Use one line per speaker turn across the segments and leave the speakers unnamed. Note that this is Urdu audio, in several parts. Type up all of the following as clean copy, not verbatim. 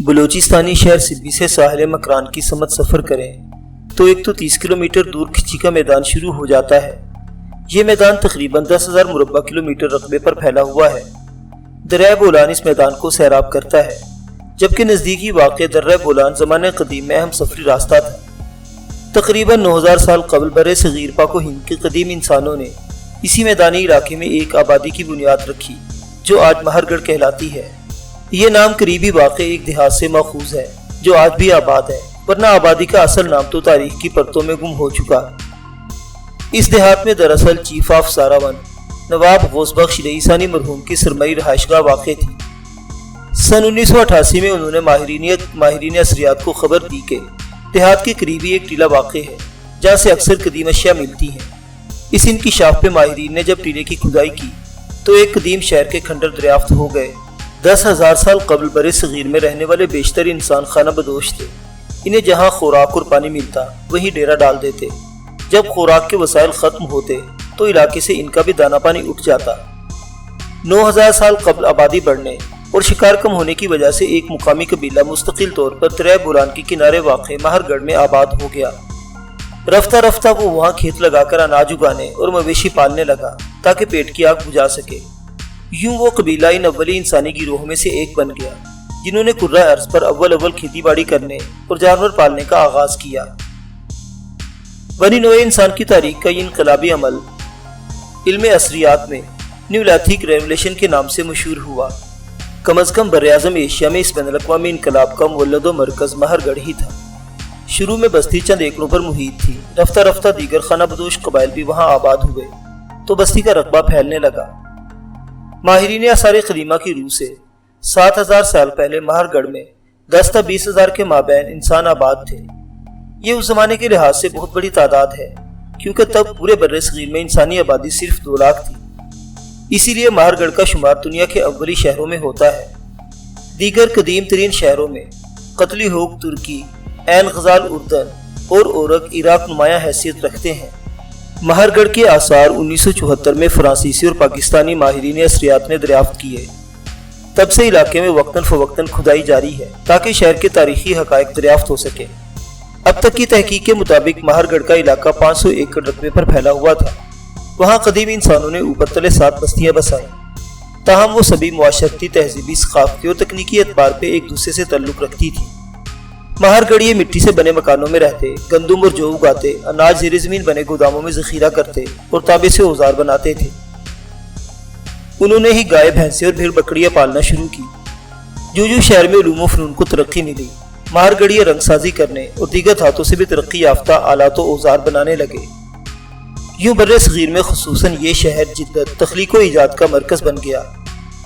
بلوچستانی شہر سبی سے ساحل مکران کی سمت سفر کریں تو ایک تو 30 کلومیٹر دور کھچی کا میدان شروع ہو جاتا ہے۔ یہ میدان تقریباً 10,000 مربع کلومیٹر رقبے پر پھیلا ہوا ہے۔ دریا بولان اس میدان کو سیراب کرتا ہے، جبکہ نزدیکی واقع دریا بولان زمانہ قدیم میں اہم سفری راستہ تھا۔ تقریباً 9,000 سال قبل برِ صغیر پاک و ہند کے قدیم انسانوں نے اسی میدانی علاقے میں ایک آبادی کی بنیاد رکھی جو آج مہر گڑھ کہلاتی ہے۔ یہ نام قریبی واقع ایک دیہات سے ماخوذ ہے جو آج بھی آباد ہے، ورنہ آبادی کا اصل نام تو تاریخ کی پرتوں میں گم ہو چکا۔ اس دیہات میں دراصل چیف آف ساراون نواب غوث بخش رئیسانی مرحوم کی سرمئی رہائش گاہ واقع تھی۔ سن 1988 میں انہوں نے ماہرین اثریات کو خبر دی کہ دیہات کے قریبی ایک ٹیلہ واقع ہے جہاں سے اکثر قدیم اشیاء ملتی ہیں۔ اس انکشاف پہ ماہرین نے جب ٹیلے کی کھدائی کی تو ایک قدیم شہر کے کھنڈر دریافت ہو گئے۔ 10,000 سال قبل برِ صغیر میں رہنے والے بیشتر انسان خانہ بدوش تھے۔ انہیں جہاں خوراک اور پانی ملتا وہیں ڈیرا ڈال دیتے۔ جب خوراک کے وسائل ختم ہوتے تو علاقے سے ان کا بھی دانہ پانی اٹھ جاتا۔ 9,000 سال قبل آبادی بڑھنے اور شکار کم ہونے کی وجہ سے ایک مقامی قبیلہ مستقل طور پر دریا بولان کے کنارے واقع مہر گڑھ میں آباد ہو گیا۔ رفتہ رفتہ وہ وہاں کھیت لگا کر اناج اگانے اور مویشی پالنے لگا تاکہ پیٹ کی آگ بجھا سکے۔ یوں وہ قبیلہ ان اولی انسانی گروہوں میں سے ایک بن گیا جنہوں نے کرۂ ارض پر اول کھیتی باڑی کرنے اور جانور پالنے کا آغاز کیا۔ بنی نوع انسان کی تاریخ کا یہ انقلابی عمل علم اثریات میں نیولیتھک ریولیشن کے نام سے مشہور ہوا۔ کم از کم براعظم ایشیا میں اس بین الاقوامی انقلاب کا مولد و مرکز مہر گڑھ ہی تھا۔ شروع میں بستی چند ایکڑوں پر محیط تھی، رفتہ رفتہ دیگر خانہ بدوش قبائل بھی وہاں آباد ہوئے تو بستی کا رقبہ پھیلنے لگا۔ ماہرین آثار قدیمہ کی روح سے 7,000 سال پہلے مہر گڑھ میں 10 تا 20,000 کے مابین انسان آباد تھے۔ یہ اس زمانے کے لحاظ سے بہت بڑی تعداد ہے کیونکہ تب پورے برِ صغیر میں انسانی آبادی صرف 2 لاکھ تھی۔ اسی لیے مہر گڑھ کا شمار دنیا کے اولی شہروں میں ہوتا ہے۔ دیگر قدیم ترین شہروں میں قتلی ہوگ ترکی، عین غزال اردن اور اورک عراق نمایاں حیثیت رکھتے ہیں۔ مہر گڑھ کے آثار 1974 میں فرانسیسی اور پاکستانی ماہرین اثریات نے دریافت کیے۔ تب سے علاقے میں وقتاً فوقتاً کھدائی جاری ہے تاکہ شہر کے تاریخی حقائق دریافت ہو سکے۔ اب تک کی تحقیق کے مطابق مہر گڑھ کا علاقہ 500 ایکڑ رقبے پر پھیلا ہوا تھا۔ وہاں قدیم انسانوں نے اوپر تلے 7 بستیاں بسائیں، تاہم وہ سبھی معاشرتی، تہذیبی، ثقافتی اور تکنیکی اعتبار پہ ایک دوسرے سے تعلق رکھتی تھی۔ مہر گڑھیے مٹی سے بنے مکانوں میں رہتے، گندم اور جو اگاتے، اناج زیر زمین بنے گوداموں میں ذخیرہ کرتے اور تانبے سے اوزار بناتے تھے۔ انہوں نے ہی گائے، بھینسیں اور بھیڑ بکریاں پالنا شروع کی۔ جو شہر میں علوم و فنون کو ترقی ملی، مہر گڑھیے رنگ سازی کرنے اور دیگر دھاتوں سے بھی ترقی یافتہ آلات و اوزار بنانے لگے۔ یوں برِ صغیر میں خصوصاً یہ شہر جدت، تخلیق و ایجاد کا مرکز بن گیا۔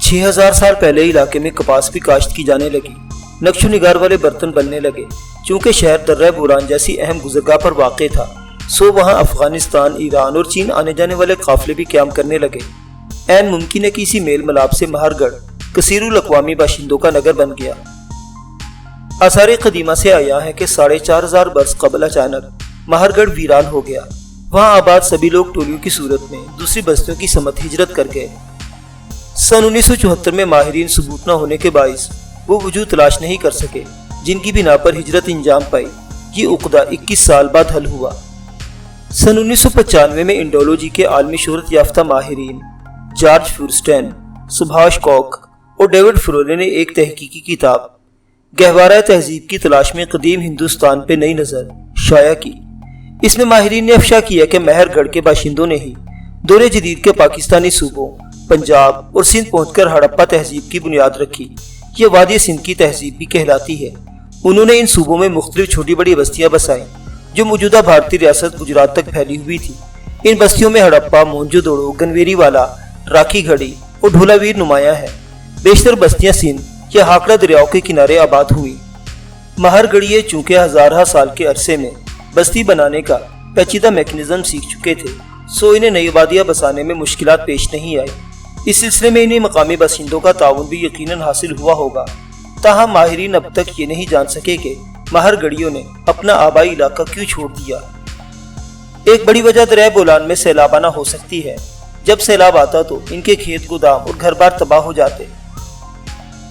6,000 سال پہلے علاقے میں کپاس بھی کاشت کی جانے لگی، نقش و نگار والے برتن بننے لگے۔ چونکہ شہر دریا بولان جیسی اہم گزرگاہ پر واقع تھا، سو وہاں افغانستان، ایران اور چین آنے جانے والے قافلے بھی قیام کرنے لگے۔ عین ممکن ہے کہ اسی میل ملاپ سے مہر گڑھ کثیر الاقوامی باشندوں کا نگر بن گیا۔ آثار قدیمہ سے عیاں ہے کہ 4,500 برس قبل اچانک مہر گڑھ ویران ہو گیا۔ وہاں آباد سبھی لوگ ٹولیوں کی صورت میں دوسری بستیوں کی سمت ہجرت کر گئے۔ سن 1974 میں ماہرین ثبوت نہ ہونے کے باعث وہ وجوہ تلاش نہیں کر سکے جن کی بنا پر ہجرت انجام پائی۔ یہ عقدہ 21 سال بعد حل ہوا۔ سن 1995 میں انڈولوجی کے عالمی شہرت یافتہ ماہرین جارج فورسٹین، سبھاش کوک اور ڈیوڈ فرولے نے ایک تحقیقی کتاب گہوارہ تہذیب کی تلاش میں قدیم ہندوستان پہ نئی نظر شائع کی۔ اس میں ماہرین نے افشا کیا کہ مہر گڑھ کے باشندوں نے ہی دور جدید کے پاکستانی صوبوں پنجاب اور سندھ پہنچ کر ہڑپا تہذیب کی بنیاد رکھی۔ یہ وادی سندھ کی تہذیب بھی کہلاتی ہے۔ انہوں نے ان صوبوں میں مختلف چھوٹی بڑی بستیاں بسائیں جو موجودہ بھارتی ریاست گجرات تک پھیلی ہوئی تھی۔ ان بستیوں میں ہڑپا، مونجو دڑو، گنویری والا، راکھی گھڑی اور ڈھولا ویر نمایاں ہیں۔ بیشتر بستیاں سندھ یا ہاکڑا دریاؤں کے کنارے آباد ہوئی۔ مہر گڑھیے چونکہ ہزارہ سال کے عرصے میں بستی بنانے کا پیچیدہ میکنزم سیکھ چکے تھے، سو انہیں نئی آبادیاں بسانے میں مشکلات پیش نہیں آئی۔ اس سلسلے میں انہیں مقامی باشندوں کا تعاون بھی یقیناً حاصل ہوا ہوگا۔ تاہم ماہرین اب تک یہ نہیں جان سکے کہ مہر گڑھیوں نے اپنا آبائی علاقہ کیوں چھوڑ دیا۔ ایک بڑی وجہ دریا بولان میں سیلاب آنا ہو سکتی ہے۔ جب سیلاب آتا تو ان کے کھیت، گودام اور گھر بار تباہ ہو جاتے۔